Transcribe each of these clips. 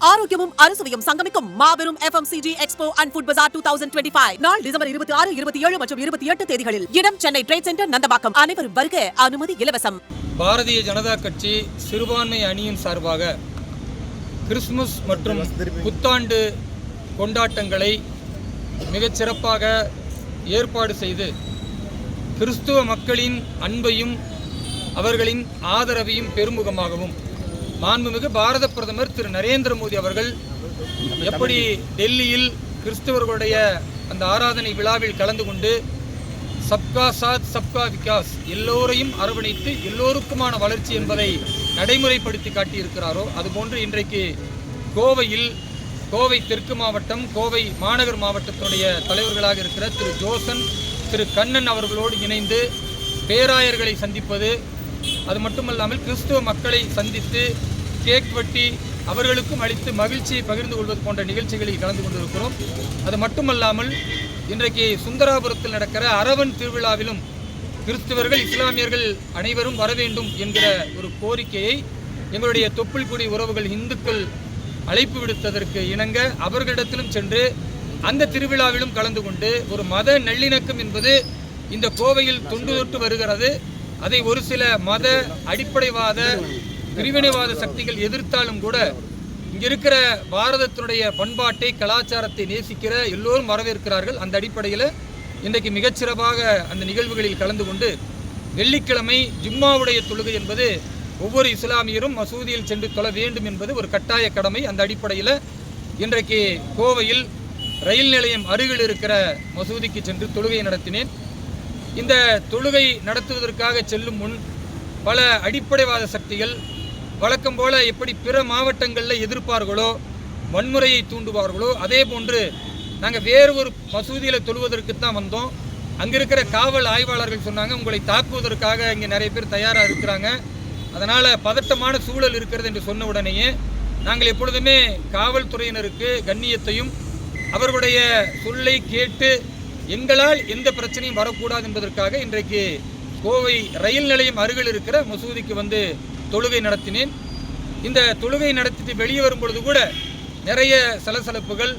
ஆரோக்கியமும் அறுசுவையும் சங்கமிக்கும் மாபெரும் FMCG எக்ஸ்போ அண்ட் ஃபுட் பஜார் 2025 நாள் டிசம்பர் 26, 27 மற்றும் 28 தேதிகளில். இடம் சென்னை ட்ரேட் சென்டர், நந்தபாக்கம். அனைவரும் வருக, அனுமதி இலவசம். பாரதிய ஜனதா கட்சி சிறுபான்மை அணியின் சார்பாக கிறிஸ்துமஸ் மற்றும் புத்தாண்டு கொண்டாட்டங்களை மிகச் சிறப்பாக ஏற்பாடு செய்து கிறிஸ்துவ மக்களின் அன்பையும் அவர்களின் ஆதரவையும் பெருமுகமாகவும் மாண்புமிகு பாரத பிரதமர் திரு நரேந்திர மோடி அவர்கள் எப்படி டெல்லியில் கிறிஸ்தவர்களுடைய அந்த ஆராதனை விழாவில் கலந்து கொண்டு சப்கா சாத் சப்கா விகாஸ், எல்லோரையும் அரவணைத்து எல்லோருக்குமான வளர்ச்சி என்பதை நடைமுறைப்படுத்தி காட்டியிருக்கிறாரோ, அதுபோன்று இன்றைக்கு கோவை தெற்கு மாவட்டம், கோவை மாநகர் மாவட்டத்தினுடைய தலைவர்களாக இருக்கிற திரு ஜோசன், திரு கண்ணன் அவர்களோடு இணைந்து பேராயர்களை சந்திப்பது, அது மட்டுமல்லாமல் கிறிஸ்துவ மக்களை சந்தித்து கேக் வெட்டி அவர்களுக்கும் அளித்து மகிழ்ச்சியை பகிர்ந்து கொள்வது போன்ற நிகழ்ச்சிகளில் கலந்து கொண்டிருக்கிறோம். அது மட்டுமல்லாமல் இன்றைக்கு சுந்தராபுரத்தில் நடக்கிற அரவன் திருவிழாவிலும் கிறிஸ்தவர்கள், இஸ்லாமியர்கள் அனைவரும் வர வேண்டும் என்கிற ஒரு கோரிக்கையை எங்களுடைய தொப்புள்குடி உறவுகள் இந்துக்கள் அழைப்பு விடுத்ததற்கு இணங்க அவர்களிடத்திலும் சென்று அந்த திருவிழாவிலும் கலந்து கொண்டு ஒரு மத நல்லிணக்கம் என்பது இந்த கோவையில் தொன்று தொட்டு வருகிறது. அதை ஒரு சில மத அடிப்படைவாத பிரிவினைவாத சக்திகள் எதிர்த்தாலும் கூட இங்க இருக்கிற பாரதத்தினுடைய பண்பாட்டை, கலாச்சாரத்தை நேசிக்கிற எல்லோரும் வரவேற்கிறார்கள். அந்த அடிப்படையில் இன்றைக்கு மிகச்சிறப்பாக அந்த நிகழ்வுகளில் கலந்து கொண்டு வெள்ளிக்கிழமை ஜும்மாவுடைய தொழுகை என்பது ஒவ்வொரு இஸ்லாமியரும் மசூதியில் சென்று தொழ வேண்டும் என்பது ஒரு கட்டாய கடமை. அந்த அடிப்படையில் இன்றைக்கு கோவையில் ரயில் நிலையம் அருகில் இருக்கிற மசூதிக்கு சென்று தொழுகை நடத்தினேன். இந்த தொழுகை நடத்துவதற்காக செல்லும் முன் பல அடிப்படைவாத சக்திகள் வழக்கம் போல எப்படி பிற மாவட்டங்களில் எதிர்ப்பார்களோ, வன்முறையை தூண்டுவார்களோ, அதே போன்று நாங்கள் வேறு ஒரு மசூதியில் தொழுவதற்கு தான் வந்தோம். அங்கே இருக்கிற காவல் ஆய்வாளர்கள் சொன்னாங்க, உங்களை தாக்குவதற்காக இங்கே நிறைய பேர் தயாராக இருக்கிறாங்க, அதனால் பதட்டமான சூழல் இருக்கிறது என்று சொன்ன உடனேயே நாங்கள் எப்பொழுதுமே காவல்துறையினருக்கு கண்ணியத்தையும் அவர்களுடைய சொல்லை கேட்டு எங்களால் எந்த பிரச்சனையும் வரக்கூடாது என்பதற்காக இன்றைக்கு கோவை ரயில் நிலையம் அருகில் இருக்கிற மசூதிக்கு வந்து தொழுகை நடத்தினேன். இந்த தொழுகை நடத்திட்டு வெளியே வரும் பொழுது கூட நிறைய சலசலப்புகள்,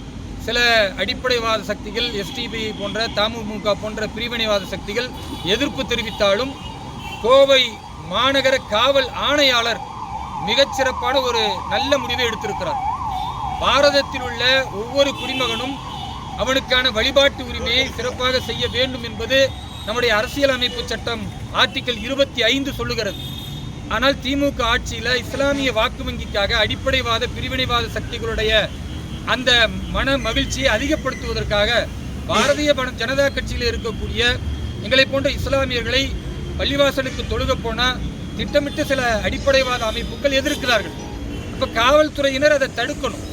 சில அடிப்படைவாத சக்திகள், STB போன்ற, தமுமுக போன்ற பிரிவினைவாத சக்திகள் எதிர்ப்பு தெரிவித்தாலும் கோவை மாநகர காவல் ஆணையாளர் மிகச்சிறப்பான ஒரு நல்ல முடிவை எடுத்திருக்கிறார். பாரதத்தில் உள்ள ஒவ்வொரு குடிமகனும் அவனுக்கான வழிபாட்டு உரிமையை சிறப்பாக செய்ய வேண்டும் என்பது நம்முடைய அரசியலமைப்பு சட்டம் ஆர்டிகல் 25 சொல்லுகிறது. ஆனால் திமுக ஆட்சியில் இஸ்லாமிய வாக்கு வங்கிக்காக அடிப்படைவாத பிரிவினைவாத சக்திகளுடைய அந்த மன மகிழ்ச்சியை அதிகப்படுத்துவதற்காக பாரதிய ஜனதா கட்சியில் இருக்கக்கூடிய எங்களை போன்ற இஸ்லாமியர்களை பள்ளிவாசலுக்கு தொழுக போனால் திட்டமிட்டு சில அடிப்படைவாத அமைப்புகள் எதிர்க்கிறார்கள். இப்போ காவல்துறையினர் அதை தடுக்கணும்.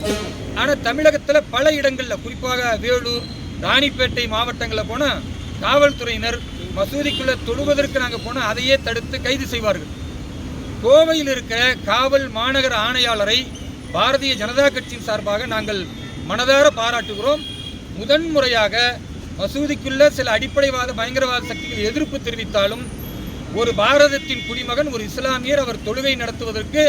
ஆனால் தமிழகத்தில் பல இடங்களில், குறிப்பாக வேலூர், ராணிப்பேட்டை மாவட்டங்களில் போனால் காவல்துறையினர் மசூதிக்குள்ளே தொழுவதற்கு நாங்கள் போனால் அதையே தடுத்து கைது செய்வார்கள். கோவையில் இருக்கிற காவல் மாநகர ஆணையாளரை பாரதிய ஜனதா கட்சியின் சார்பாக நாங்கள் மனதார பாராட்டுகிறோம். முதன்முறையாக மசூதிக்குள்ள சில அடிப்படைவாத பயங்கரவாத சக்திகள் எதிர்ப்பு தெரிவித்தாலும் ஒரு பாரதத்தின் குடிமகன், ஒரு இஸ்லாமியர், அவர் தொழுகை நடத்துவதற்கு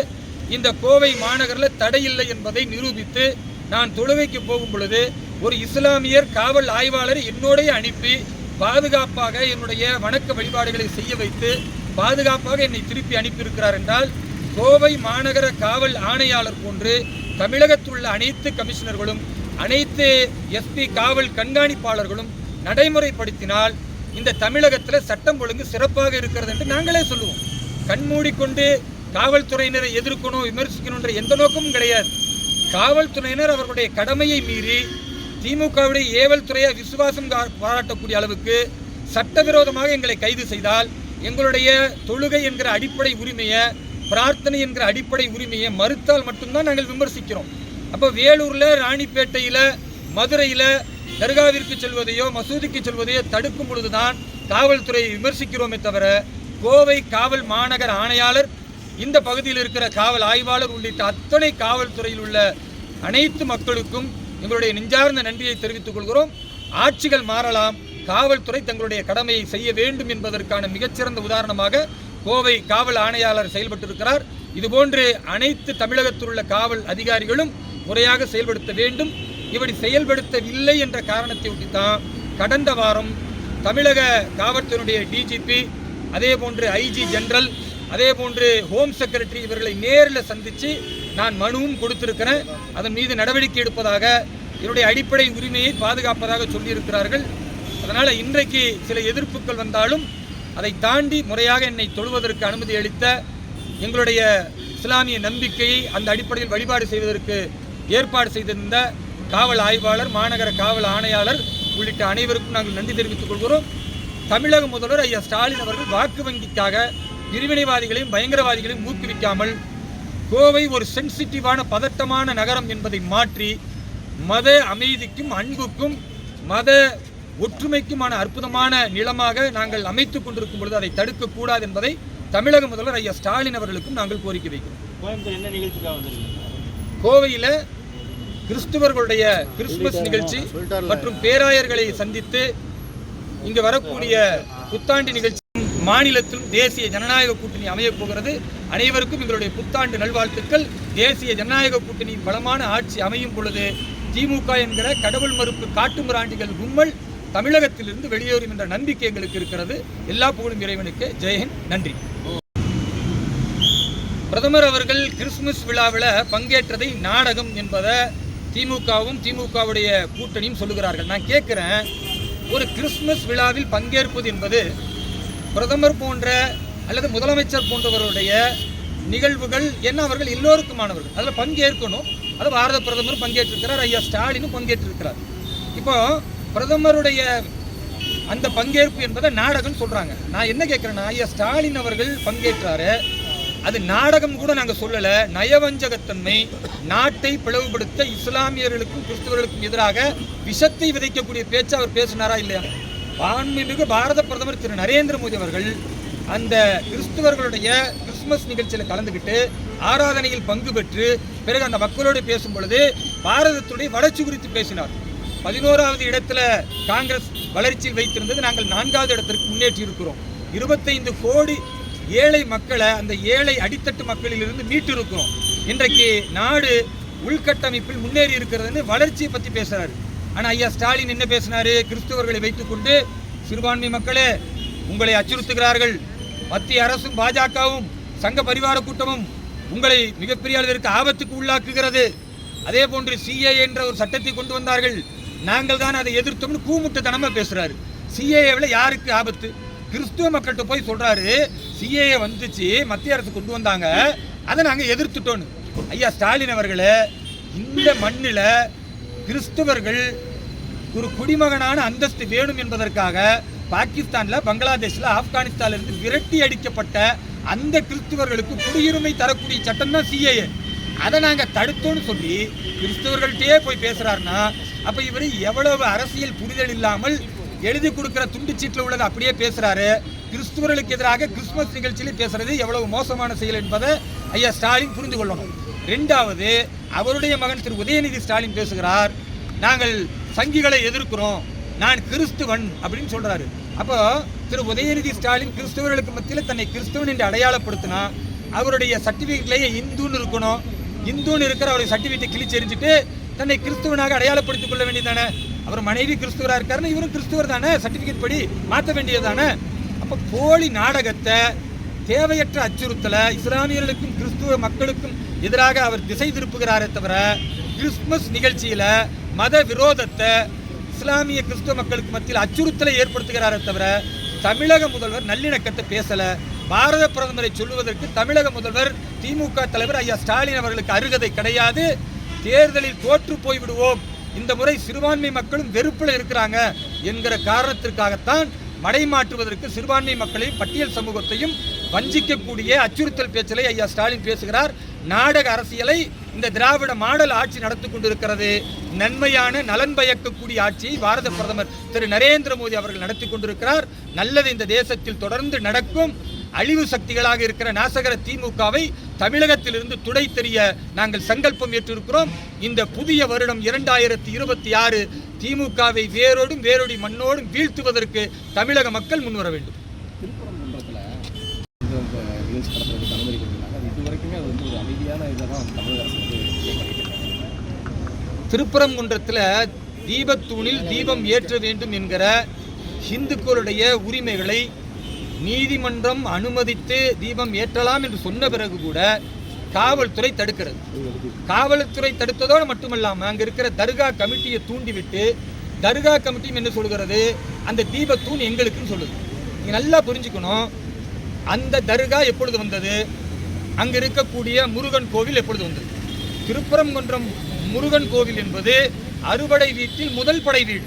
இந்த கோவை மாநகரில் தடையில்லை என்பதை நிரூபித்து நான் தொழுகைக்கு போகும் பொழுது ஒரு இஸ்லாமியர் காவல் ஆய்வாளர் என்னோடைய அனுப்பி பாதுகாப்பாக என்னுடைய வணக்க வழிபாடுகளை செய்ய வைத்து பாதுகாப்பாக என்னை திருப்பி அனுப்பியிருக்கிறார் என்றால், கோவை மாநகர காவல் ஆணையாளர் போன்று தமிழகத்தில் உள்ள அனைத்து கமிஷனர்களும், அனைத்து SP காவல் கண்காணிப்பாளர்களும் நடைமுறைப்படுத்தினால் இந்த தமிழகத்தில் சட்டம் ஒழுங்கு சிறப்பாக இருக்கிறது என்று நாங்களே சொல்லுவோம். கண்மூடிக்கொண்டு காவல்துறையினரை எதிர்க்கணும், விமர்சிக்கணுன்ற எந்த நோக்கமும் கிடையாது. காவல்துறையினர் அவர்களுடைய கடமையை மீறி திமுகவுடைய ஏவல் துறையை விசுவாசம் பாராட்டக்கூடிய அளவுக்கு சட்டவிரோதமாக எங்களை கைது செய்தால், எங்களுடைய தொழுகை என்கிற அடிப்படை உரிமையை, பிரார்த்தனை என்கிற அடிப்படை உரிமையை மறுத்தால் மட்டும்தான் நாங்கள் விமர்சிக்கிறோம். அப்போ வேலூரில், ராணிப்பேட்டையில், மதுரையில் தர்காவிற்கு செல்வதையோ மசூதிக்கு செல்வதையோ தடுக்கும் பொழுதுதான் காவல்துறையை விமர்சிக்கிறோமே தவிர, கோவை காவல் மாநகர ஆணையாளர், இந்த பகுதியில் இருக்கிற காவல் ஆய்வாளர் உள்ளிட்ட அத்தனை காவல்துறையில் உள்ள அனைத்து மக்களுக்கும் எங்களுடைய நெஞ்சார்ந்த நன்றியை தெரிவித்துக் கொள்கிறோம். ஆட்சிகள் மாறலாம், காவல்துறை தங்களுடைய கடமையை செய்ய வேண்டும் என்பதற்கான மிகச்சிறந்த உதாரணமாக கோவை காவல் ஆணையாளர் செயல்பட்டிருக்கிறார். இதுபோன்று அனைத்து தமிழகத்தில் உள்ள காவல் அதிகாரிகளும் முறையாக செயல்படுத்த வேண்டும். இப்படி செயல்படுத்தவில்லை என்ற காரணத்தை ஒட்டி தான் கடந்த வாரம் தமிழக காவல்துறையுடைய டிஜிபி, அதே போன்று ஐஜி ஜெனரல், அதே போன்று ஹோம் செக்ரட்டரி இவர்களை நேரில் சந்தித்து நான் மனுவும் கொடுத்திருக்கிறேன். அதன் மீது நடவடிக்கை எடுப்பதாக, என்னுடைய அடிப்படை உரிமையை பாதுகாப்பதாக சொல்லியிருக்கிறார்கள். அதனால் இன்றைக்கு சில எதிர்ப்புகள் வந்தாலும் அதை தாண்டி முறையாக என்னை தொழுவதற்கு அனுமதி அளித்த எங்களுடைய இஸ்லாமிய நம்பிக்கையை அந்த அடிப்படையில் வழிபாடு செய்வதற்கு ஏற்பாடு செய்திருந்த காவல் ஆய்வாளர், மாநகர காவல் ஆணையாளர் உள்ளிட்ட அனைவருக்கும் நாங்கள் நன்றி தெரிவித்துக் கொள்கிறோம். தமிழக முதல்வர் ஐயா ஸ்டாலின் அவர்கள் வாக்கு வங்கிக்காக பிரிவினைவாதிகளையும் பயங்கரவாதிகளையும் ஊக்குவிக்காமல் கோவை ஒரு சென்சிட்டிவான பதட்டமான நகரம் என்பதை மாற்றி மத அமைதிக்கும் அன்புக்கும் மத ஒற்றுமைக்குமான அற்புதமான நிலமாக நாங்கள் அமைத்துக் கொண்டிருக்கும் பொழுது அதை தடுக்கக்கூடாது என்பதை தமிழக முதல்வர் ஐயா ஸ்டாலின் அவர்களுக்கும் நாங்கள் கோரிக்கை வைக்கிறோம். கோவையில் கிறிஸ்துவர்களுடைய கிறிஸ்துமஸ் நிகழ்ச்சி மற்றும் பேராயர்களை சந்தித்து இங்கு வரக்கூடிய புத்தாண்டு நிகழ்ச்சி மாநிலத்திலும் தேசிய ஜனநாயக கூட்டணி அமையப் போகிறது. அனைவருக்கும் எங்களுடைய புத்தாண்டு நல்வாழ்த்துக்கள். தேசிய ஜனநாயக கூட்டணியின் பலமான ஆட்சி அமையும் பொழுது திமுக என்கிற கடவுள் மறுப்பு காட்டுமிராண்டிகள் கும்பல் தமிழகத்திலிருந்து வெளியேறும் என்ற நம்பிக்கை எங்களுக்கு இருக்கிறது. எல்லா புகழும் இறைவனுக்கு. ஜெயஹிந்த். நன்றி. பிரதமர் அவர்கள் கிறிஸ்துமஸ் விழாவில் பங்கேற்றதை நாடகம் என்பதை திமுகவும் திமுகவுடைய கூட்டணியும் சொல்லுகிறார்கள். நான் கேட்குறேன், ஒரு கிறிஸ்துமஸ் விழாவில் பங்கேற்பது என்பது பிரதமர் போன்ற அல்லது முதலமைச்சர் போன்றவருடைய நிகழ்வுகள் என்ன, அவர்கள் எல்லோருக்குமானவர்கள், அதில் பங்கேற்கணும். அது பாரத பிரதமர் பங்கேற்றிருக்கிறார், ஐயா ஸ்டாலினும் பங்கேற்றிருக்கிறார். இப்போ பிரதமருடைய அந்த பங்கேற்பு என்பதை நாடகம் சொல்கிறாங்க. நான் என்ன கேட்குறேன்னா, ஐயா ஸ்டாலின் அவர்கள் பங்கேற்றாரு, அது நாடகம் கூட நாங்கள் சொல்லலை. நயவஞ்சகத்தன்மை, நாட்டை பிளவுபடுத்த இஸ்லாமியர்களுக்கும் கிறிஸ்தவர்களுக்கும் எதிராக விஷத்தை விதைக்கக்கூடிய பேச்சு அவர் பேசினாரா இல்லையா? மாண்புமிகு பாரத பிரதமர் திரு நரேந்திர மோடி அவர்கள் அந்த கிறிஸ்தவர்களுடைய கிறிஸ்துமஸ் நிகழ்ச்சியில் கலந்துக்கிட்டு ஆராதனையில் பங்கு பெற்று பிறகு அந்த மக்களோடு பேசும் பொழுது பாரதத்துடைய வளர்ச்சி குறித்து பேசினார். 11வது இடத்துல காங்கிரஸ் வளர்ச்சியில் வைத்திருந்தது, நாங்கள் 4வது இடத்திற்கு முன்னேற்றி இருக்கிறோம். 25 கோடி ஏழை மக்களை அந்த ஏழை அடித்தட்டு மக்களிலிருந்து மீட்டு இருக்கிறோம். இன்றைக்கு நாடு உள்கட்டமைப்பில் முன்னேறி இருக்கிறதுன்னு வளர்ச்சியை பற்றி பேசுறாரு. ஆனால் ஐயா ஸ்டாலின் என்ன பேசினாரு? கிறிஸ்தவர்களை வைத்துக்கொண்டு, சிறுபான்மை மக்களே உங்களை அச்சுறுத்துகிறார்கள், மத்திய அரசும் பாஜகவும் சங்க பரிவார கூட்டமும் உங்களை மிகப்பெரிய அளவிற்கு ஆபத்துக்கு உள்ளாக்குகிறது. அதே போன்று சிஏ என்ற ஒரு சட்டத்தை கொண்டு வந்தார்கள், நாங்கள் தான் அதை எதிர்த்தோம்னு கூமுட்டத்தனமாக பேசுறாரு. சிஏவில் யாருக்கு ஆபத்து? கிறிஸ்துவ மக்கள்கிட்ட போய் சொல்றாரு, சிஏ வந்துச்சு, மத்திய அரசு கொண்டு வந்தாங்க, அதை நாங்கள் எதிர்த்துட்டோன்னு. ஐயா ஸ்டாலின் அவர்களே, இந்த மண்ணில் கிறிஸ்தவர்கள் ஒரு குடிமகனான அந்தஸ்து வேணும் என்பதற்காக பாகிஸ்தானில், பங்களாதேஷில், ஆப்கானிஸ்தானிலிருந்து விரட்டி அடிக்கப்பட்ட அந்த கிறிஸ்தவர்களுக்கு குடியுரிமை தரக்கூடிய சட்டம் தான் சிஏஏ. அதை நாங்கள் தடுத்தோன்னு சொல்லி கிறிஸ்தவர்கள்ட்டே போய் பேசுகிறாருன்னா, அப்போ இவர் எவ்வளவு அரசியல் புரிதல் இல்லாமல் எழுதி கொடுக்குற துண்டு சீட்டில் உள்ளதை அப்படியே பேசுகிறாரு. கிறிஸ்துவர்களுக்கு எதிராக கிறிஸ்துமஸ் நிகழ்ச்சியில் பேசுறது எவ்வளவு மோசமான செயல் என்பதை ஐயா ஸ்டாலின் புரிந்து கொள்ளணும். 2வது, அவருடைய மகன் திரு உதயநிதி ஸ்டாலின் பேசுகிறார், நாங்கள் சங்கிகளை எதிர்க்கிறோம், நான் கிறிஸ்துவன் அப்படின்னு சொல்றாரு. அப்போ திரு உதயநிதி ஸ்டாலின் கிறிஸ்தவர்களுக்கு மத்தியில் தன்னை கிறிஸ்துவன் என்று அடையாளப்படுத்தினா அவருடைய சர்டிஃபிகேட்லேயே இந்துன்னு இருக்கணும். இந்துன்னு இருக்கிற அவருடைய சர்டிஃபிகேட்டை கிழிச்சு எரிஞ்சுட்டு தன்னை கிறிஸ்துவனாக அடையாளப்படுத்திக் கொள்ள வேண்டியதானே? அவர் மனைவி கிறிஸ்துவராக இருக்காருன்னு இவரும் கிறிஸ்துவர் தானே, சர்டிஃபிகேட் படி மாற்ற வேண்டியது தானே? அப்போ போலி நாடகத்தை, தேவையற்ற அச்சுறுத்தலை இஸ்லாமியர்களுக்கும் கிறிஸ்துவ மக்களுக்கும் எதிராக அவர் திசை திருப்புகிறாரே தவிர, கிறிஸ்துமஸ் நிகழ்ச்சியில் மத விரோதத்தை, இஸ்லாமிய கிறிஸ்துவ மக்களுக்கு மத்தியில் அச்சுறுத்தலை ஏற்படுத்துகிறாரே தவிர தமிழக முதல்வர் நல்லிணக்கத்தை பேசலை. பாரத பிரதமரை சொல்லுவதற்கு தமிழக முதல்வர் திமுக தலைவர் ஐயா ஸ்டாலின் அவர்களுக்கு அருகதை கிடையாது. தேர்தலில் தோற்று போய்விடுவோம், இந்த முறை சிறுபான்மை மக்களும் வெறுப்பில் இருக்கிறாங்க என்கிற காரணத்திற்காகத்தான் மடைமாற்றுவதற்கு சிறுபான்மை மக்களையும் பட்டியல் சமூகத்தையும் வஞ்சிக்கக்கூடிய அச்சுறுத்தல் பேச்சலை ஐயா ஸ்டாலின் பேசுகிறார். நாடக அரசியலை இந்த திராவிட மாடல் ஆட்சி நடத்தி கொண்டிருக்கிறது. நன்மையான நலன் பயக்கக்கூடிய ஆட்சியை பாரத பிரதமர் திரு நரேந்திர மோடி அவர்கள் நடத்தி கொண்டிருக்கிறார். நல்லது இந்த தேசத்தில் தொடர்ந்து நடக்கும். அழிவு சக்திகளாக இருக்கிற நாசகர திமுகவை தமிழகத்திலிருந்து துடை தெரிய நாங்கள் சங்கல்பம் ஏற்றிருக்கிறோம். இந்த புதிய வருடம் 2026 திமுகவை வேரோடும் வேரோடி மண்ணோடும் வீழ்த்துவதற்கு தமிழக மக்கள் முன்வர வேண்டும். திருப்பரங்குன்றத்தில் தீபத்தூணில் தீபம் ஏற்ற வேண்டும் என்கிற இந்துக்களுடைய உரிமைகளை நீதிமன்றம் அனுமதித்து தீபம் ஏற்றலாம் என்று சொன்ன பிறகு கூட காவல்துறை தடுக்கிறது. காவல்துறை தடுத்ததோடு மட்டுமல்லாமல் அங்கே இருக்கிற தர்கா கமிட்டியை தூண்டிவிட்டு தர்கா கமிட்டியும் என்ன சொல்கிறது, அந்த தீபத்தூண் எங்களுக்குன்னு சொல்லுது. நீங்கள் நல்லா புரிஞ்சுக்கணும், அந்த தர்கா எப்பொழுது வந்தது, அங்கே இருக்கக்கூடிய முருகன் கோவில் எப்பொழுது வந்தது? திருப்பரங்குன்றம் முருகன் கோவில் என்பது அறுபடை வீட்டில் முதல் படை வீடு.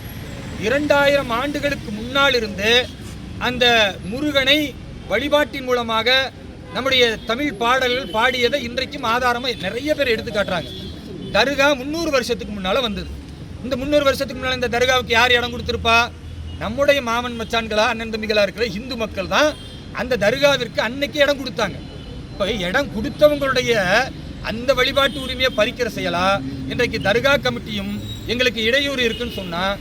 2000 ஆண்டுகளுக்கு முன்னால் இருந்து அந்த முருகனை வழிபாட்டின் மூலமாக நம்முடைய தமிழ் பாடல்கள் பாடியதை இன்றைக்கும் ஆதாரமாக நிறைய பேர் எடுத்து காட்டுறாங்க. தர்கா 300 வருஷத்துக்கு முன்னால் வந்தது. இந்த 300 வருஷத்துக்கு முன்னால் இந்த தர்காவுக்கு யார் இடம் கொடுத்துருப்பா? நம்முடைய மாமன் மச்சான்களா அண்ணன் தம்பிகளா இருக்கிற இந்து மக்கள் தான் அந்த தர்காவிற்கு அன்னைக்கு இடம் கொடுத்தாங்க. இப்போ இடம் கொடுத்தவங்களுடைய அந்த வழிபாட்டு உரிமையை பறிக்கிற செயலா இன்றைக்கு தர்கா கமிட்டியும் எங்களுக்கு இடையூறு இருக்குன்னு சொன்னால்,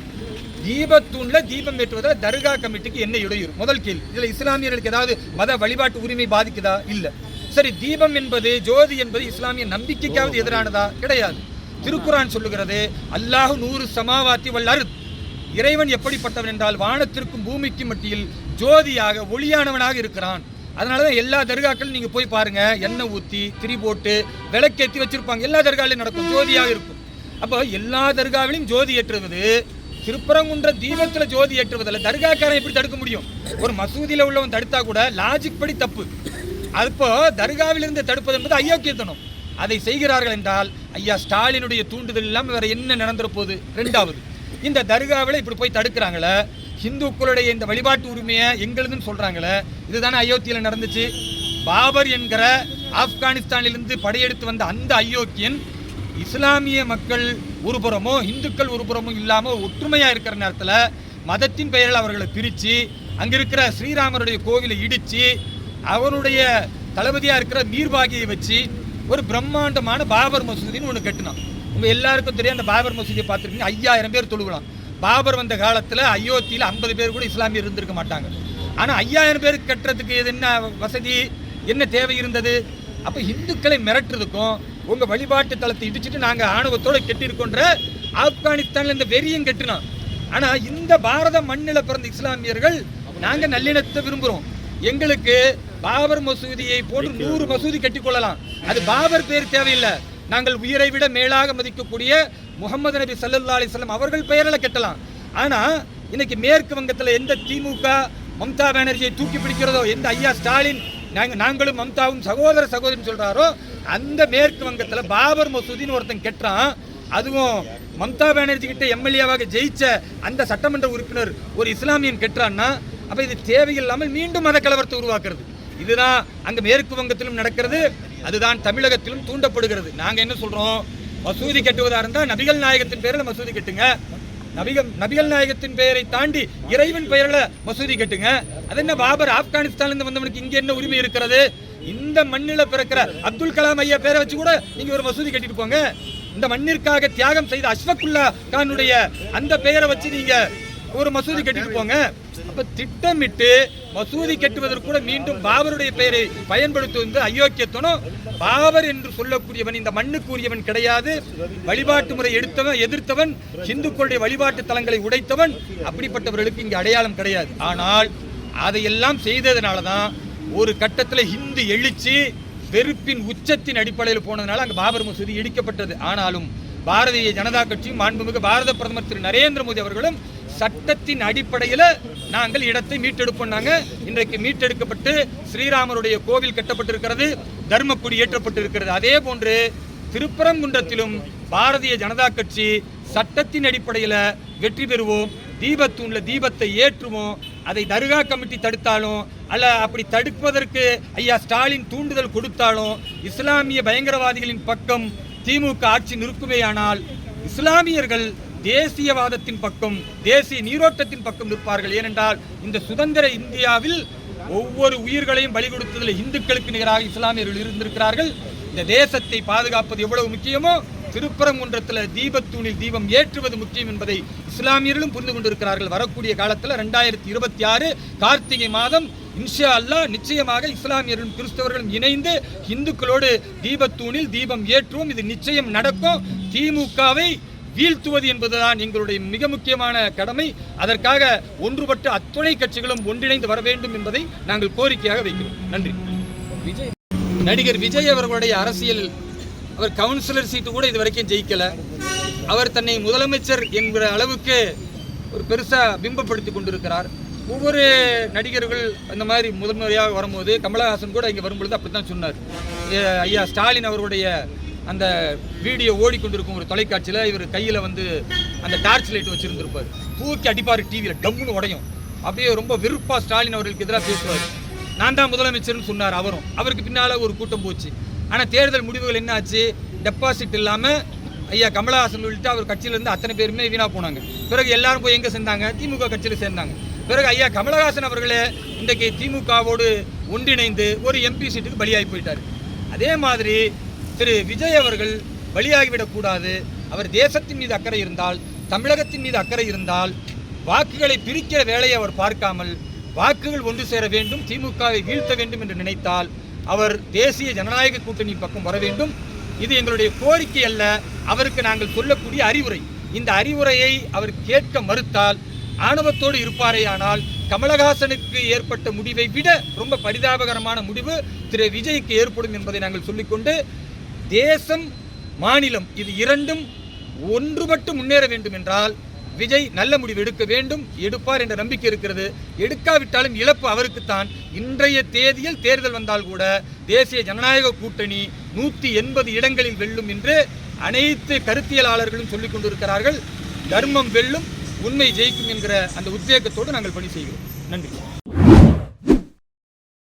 தீபத்தூணில் தீபம் ஏற்றுவதில் தர்கா கமிட்டிக்கு என்ன இடையூறு? முதல் கேள்வி. இதில் இஸ்லாமியர்களுக்கு ஏதாவது மத வழிபாட்டு உரிமை பாதிக்குதா? இல்லை. சரி, தீபம் என்பது ஜோதி என்பது இஸ்லாமிய நம்பிக்கைக்காவது எதிரானதா? கிடையாது. திருக்குரான் சொல்லுகிறது, அல்லாஹு 100 சமாவாத்தி வல்லர், இறைவன் எப்படிப்பட்டவன் என்றால் வானத்திற்கும் பூமிக்கும் மத்தியில் ஜோதியாக ஒளியானவனாக இருக்கிறான். அதனால தான் எல்லா தர்காக்களும் நீங்கள் போய் பாருங்கள், எண்ணெய் ஊற்றி திரி போட்டு விளக்கேற்றி வச்சுருப்பாங்க. எல்லா தர்காவிலையும் நடக்கும், ஜோதியாக இருக்கும். அப்போ எல்லா தர்காவிலையும் ஜோதி ஏற்றுவது, திருப்பரங்குன்ற தீபத்தில் ஜோதி ஏற்றுவதில்லை. தர்காக்காரன் எப்படி தடுக்க முடியும்? ஒரு மசூதியில் உள்ளவன் தடுத்தா கூட லாஜிக் படி தப்பு. அப்போ தர்காவிலிருந்து தடுப்பது என்பது அயோக்கியத்தனம். அதை செய்கிறார்கள் என்றால் ஐயா ஸ்டாலினுடைய தூண்டுதல் இல்லாமல் வேற என்ன நடந்துற போகுது? ரெண்டாவது, இந்த தர்காவில் இப்படி போய் தடுக்கிறாங்களே, ஹிந்துக்களுடைய இந்த வழிபாட்டு உரிமையை எங்களுதுன்னு சொல்கிறாங்களே, இதுதானே அயோத்தியில் நடந்துச்சு. பாபர் என்கிற ஆப்கானிஸ்தானிலிருந்து படையெடுத்து வந்த அந்த அயோக்கியன் இஸ்லாமிய மக்கள் ஒருபுறமோ இந்துக்கள் ஒருபுறமோ இல்லாமல் ஒற்றுமையாக இருக்கிற நேரத்தில் மதத்தின் பெயரில் அவர்களை பிரித்து அங்கே இருக்கிற ஸ்ரீராமருடைய கோவிலை இடித்து அவருடைய தளபதியாக இருக்கிற மீர்பாகியை வச்சு ஒரு பிரம்மாண்டமான பாபர் மசூதின்னு ஒன்று கட்டினான். உங்கள் எல்லாருக்கும் தெரியும், அந்த பாபர் மசூதியை பார்த்துருக்கீங்க. 5000 பேர் தொழுகலாம். பாபர் வந்த காலத்தில் அயோத்தியில் 50 பேர் கூட இஸ்லாமியர் இருந்திருக்க மாட்டாங்க. ஆனால் 5000 பேருக்கு கட்டுறதுக்கு இது என்ன வசதி, என்ன தேவை இருந்தது? அப்போ இந்துக்களை மிரட்டுறதுக்கும் உங்கள் வழிபாட்டு தளத்தை இடிச்சுட்டு நாங்கள் ஆணவத்தோடு கெட்டிருக்கோன்ற ஆப்கானிஸ்தானில் இந்த வெறியும் கட்டினோம். ஆனால் இந்த பாரத மண்ணில் பிறந்த இஸ்லாமியர்கள் நாங்கள் நல்லிணத்தை விரும்புகிறோம். எங்களுக்கு பாபர் மசூதியை போன்று 100 மசூதி கட்டிக்கொள்ளலாம். அது பாபர் பேர் தேவையில்லை. நாங்கள் உயிரை விட மேலாக மதிக்கக்கூடிய முகமது நபி ஸல்லல்லாஹு அலைஹி வஸல்லம் அவர்கள் பெயரில் கட்டலாம். ஆனால் இன்னைக்கு மேற்கு வங்கத்தில் எந்த திமுக மம்தா பானர்ஜியை தூக்கி பிடிக்கிறதோ, எந்த ஐயா ஸ்டாலின் நாங்களும் மம்தாவும் சகோதர சகோதரின்னு சொல்கிறாரோ, அந்த மேற்கு வங்கத்தில் பாபர் மசூதின்னு ஒருத்தன் கெட்டுறான். அதுவும் மம்தா பானர்ஜி கிட்ட எம்எல்ஏவாக ஜெயிச்ச அந்த சட்டமன்ற உறுப்பினர் ஒரு இஸ்லாமியன் கெட்டுறான்னா, அப்போ இது தேவையில்லாமல் மீண்டும் மத கலவரத்தை உருவாக்குறது. இதுதான் அங்கே மேற்கு வங்கத்திலும் நடக்கிறது, அதுதான் தமிழகத்திலும் தூண்டப்படுகிறது. நாங்கள் என்ன சொல்கிறோம், மசூதி கட்டுவதாக இருந்தால் நபிகள் நாயகத்தின் பெயரில் மசூதி கட்டுங்க. நபிகள் நாயகத்தின் பெயரை தாண்டி இறைவன் பெயரில் மசூதி கட்டுங்க. அது என்ன பாபர் ஆப்கானிஸ்தான்லேருந்து வந்தவனுக்கு இங்கே என்ன உரிமை இருக்கிறது? இந்த மண்ணில் பிறக்கிற அப்துல் கலாம் ஐயா பேரை வச்சு கூட நீங்கள் ஒரு மசூதி கட்டிட்டு போங்க. இந்த மண்ணிற்காக தியாகம் செய்த அஷ்ஃபக்குல்லா கானுடைய அந்த பெயரை வச்சு நீங்கள் ஒரு மசூதி கட்டிட்டு போங்க. அப்போ திட்டமிட்டு மசூதி கட்டுவதற்கு கூட மீண்டும் பாபருடைய பெயரை பயன்படுத்துவது அயோக்கியத்தனம். பாபர் என்று சொல்லக்கூடியவன் இந்த மண்ணுக்கு உரியவன் கிடையாது. வழிபாட்டு முறை எதிர்த்தவன், இந்துக்களுடைய வழிபாட்டு தலங்களை உடைத்தவன். அப்படிப்பட்டவர்களுக்கு இங்கே அடையாளம் கிடையாது. ஆனால் அதையெல்லாம் செய்ததுனால தான் ஒரு கட்டத்தில் இந்து எழுச்சி வெறுப்பின் உச்சத்தின் அடிப்படையில் போனதுனால அங்கே பாபர் மசூதி இடிக்கப்பட்டது. ஆனாலும் பாரதிய ஜனதா கட்சியும் மாண்புமிகு பாரத பிரதமர் திரு நரேந்திர மோடி அவர்களும் சட்டத்தின் அடிப்படையில் நாங்கள் இடத்தை மீட்டெடுப்போம். இன்றைக்கு மீட்டெடுக்கப்பட்டு ஸ்ரீராமருடைய கோவில் கட்டப்பட்டிருக்கிறது, தர்மக்குடி ஏற்றப்பட்டிருக்கிறது. அதே போன்று திருப்பரங்குன்றத்திலும் பாரதிய ஜனதா கட்சி சட்டத்தின் அடிப்படையில் வெற்றி பெறுவோம். தீபத்தூணில் தீபத்தை ஏற்றுவோம். அதை தர்கா கமிட்டி தடுத்தாலும் அல்ல அப்படி தடுப்பதற்கு ஐயா ஸ்டாலின் தூண்டுதல் கொடுத்தாலும் இஸ்லாமிய பயங்கரவாதிகளின் பக்கம் திமுக ஆட்சி நிற்குமேயானால் இஸ்லாமியர்கள் தேசியவாதத்தின் பக்கம், தேசிய நீரோட்டத்தின் பக்கம் நிற்பார்கள். ஏனென்றால் இந்த சுதந்திர இந்தியாவில் ஒவ்வொரு உயிர்களையும் பலி கொடுத்ததில் இந்துக்களுக்கு நிகராக இஸ்லாமியர்கள் இருந்திருக்கிறார்கள். இந்த தேசத்தை பாதுகாப்பது எவ்வளவு முக்கியமோ திருப்பரங்குன்றத்தில் தீபத்தூணில் தீபம் ஏற்றுவது முக்கியம் என்பதை இஸ்லாமியர்களும் புரிந்து கொண்டிருக்கிறார்கள். வரக்கூடிய காலத்தில் 2026 கார்த்திகை மாதம் இன்ஷா அல்லாஹ் நிச்சயமாக இஸ்லாமியர்களும் கிறிஸ்தவர்களும் இணைந்து இந்துக்களோடு தீபத்தூணில் தீபம் ஏற்றுவோம். இது நிச்சயம் நடக்கும். திமுகவை வீழ்த்துவது என்பதுதான் எங்களுடைய மிக முக்கியமான கடமை. அதற்காக ஒன்றுபட்டு அத்துணை கட்சிகளும் ஒன்றிணைந்து வர வேண்டும் என்பதை நாங்கள் கோரிக்கையாக வைக்கிறோம். நன்றி. நடிகர் விஜய் அவர்களுடைய அரசியல், அவர் கவுன்சிலர் சீட்டு கூட இது வரைக்கும் ஜெயிக்கல. அவர் தன்னை முதலமைச்சர் என்கிற அளவுக்கு ஒரு பெருசா பிம்பப்படுத்தி கொண்டிருக்கிறார். ஒவ்வொரு நடிகர்கள் அந்த மாதிரி முதன்முறையாக வரும்போது, கமலஹாசன் கூட இங்கே வரும்பொழுது அப்படி தான் சொன்னார். ஐயா ஸ்டாலின் அவருடைய அந்த வீடியோ ஓடிக்கொண்டிருக்கும் ஒரு தொலைக்காட்சியில் இவர் கையில் வந்து அந்த டார்ச் லைட் வச்சுருந்துருப்பார். தூக்கி அடிப்பார், டிவியில் டம்முன்னு உடையும். அப்படியே ரொம்ப வெறுப்பாக ஸ்டாலின் அவர்களுக்கு எதிராக பேசுவார். நான் தான் முதலமைச்சர்னு சொன்னார் அவரும். அவருக்கு பின்னால் ஒரு கூட்டம் போச்சு. ஆனால் தேர்தல் முடிவுகள் என்ன ஆச்சு? டெபாசிட் இல்லாமல் ஐயா கமலஹாசன் உள்ளிட்டு அவர் கட்சியிலேருந்து அத்தனை பேருமே வீணாக போனாங்க. பிறகு எல்லாரும் போய் எங்கே சேர்ந்தாங்க? திமுக கட்சியில் சேர்ந்தாங்க. பிறகு ஐயா கமலஹாசன் அவர்களே இன்றைக்கு திமுகவோடு ஒன்றிணைந்து ஒரு எம்பி சீட்டுக்கு பலியாகி போயிட்டார். அதே மாதிரி திரு விஜய் அவர்கள் பலியாகிவிடக்கூடாது. அவர் தேசத்தின் மீது அக்கறை இருந்தால், தமிழகத்தின் மீது அக்கறை இருந்தால், வாக்குகளை பிரிக்கிற வேலையை அவர் பார்க்காமல் வாக்குகள் ஒன்று சேர வேண்டும், திமுகவை வீழ்த்த வேண்டும் என்று நினைத்தால் அவர் தேசிய ஜனநாயக கூட்டணி பக்கம் வர வேண்டும். இது எங்களுடைய கோரிக்கை அல்ல, அவருக்கு நாங்கள் சொல்லக்கூடிய அறிவுரை. இந்த அறிவுரையை அவர் கேட்க மறுத்தால், ஆணவத்தோடு இருப்பாரேயானால், கமலஹாசனுக்கு ஏற்பட்ட முடிவை விட ரொம்ப பரிதாபகரமான முடிவு திரு விஜய்க்கு ஏற்படும் என்பதை நாங்கள் சொல்லிக்கொண்டு, தேசம் மாநிலம் இது இரண்டும் ஒன்றுபட்டு முன்னேற வேண்டும் என்றால் விஜய் நல்ல முடிவு எடுக்க வேண்டும். எடுப்பார் என்ற நம்பிக்கை இருக்கிறது. எடுக்காவிட்டாலும் இழப்பு அவருக்குத்தான். இன்றைய தேதியில் தேர்தல் வந்தால் கூட தேசிய ஜனநாயக கூட்டணி 180 இடங்களில் வெல்லும் என்று அனைத்து கருத்தியலாளர்களும் சொல்லிக் கொண்டிருக்கிறார்கள். தர்மம் வெல்லும், உண்மை ஜெயிக்கும் என்கிற அந்த உத்வேகத்தோடு நாங்கள் பணி செய்கிறோம். நன்றி.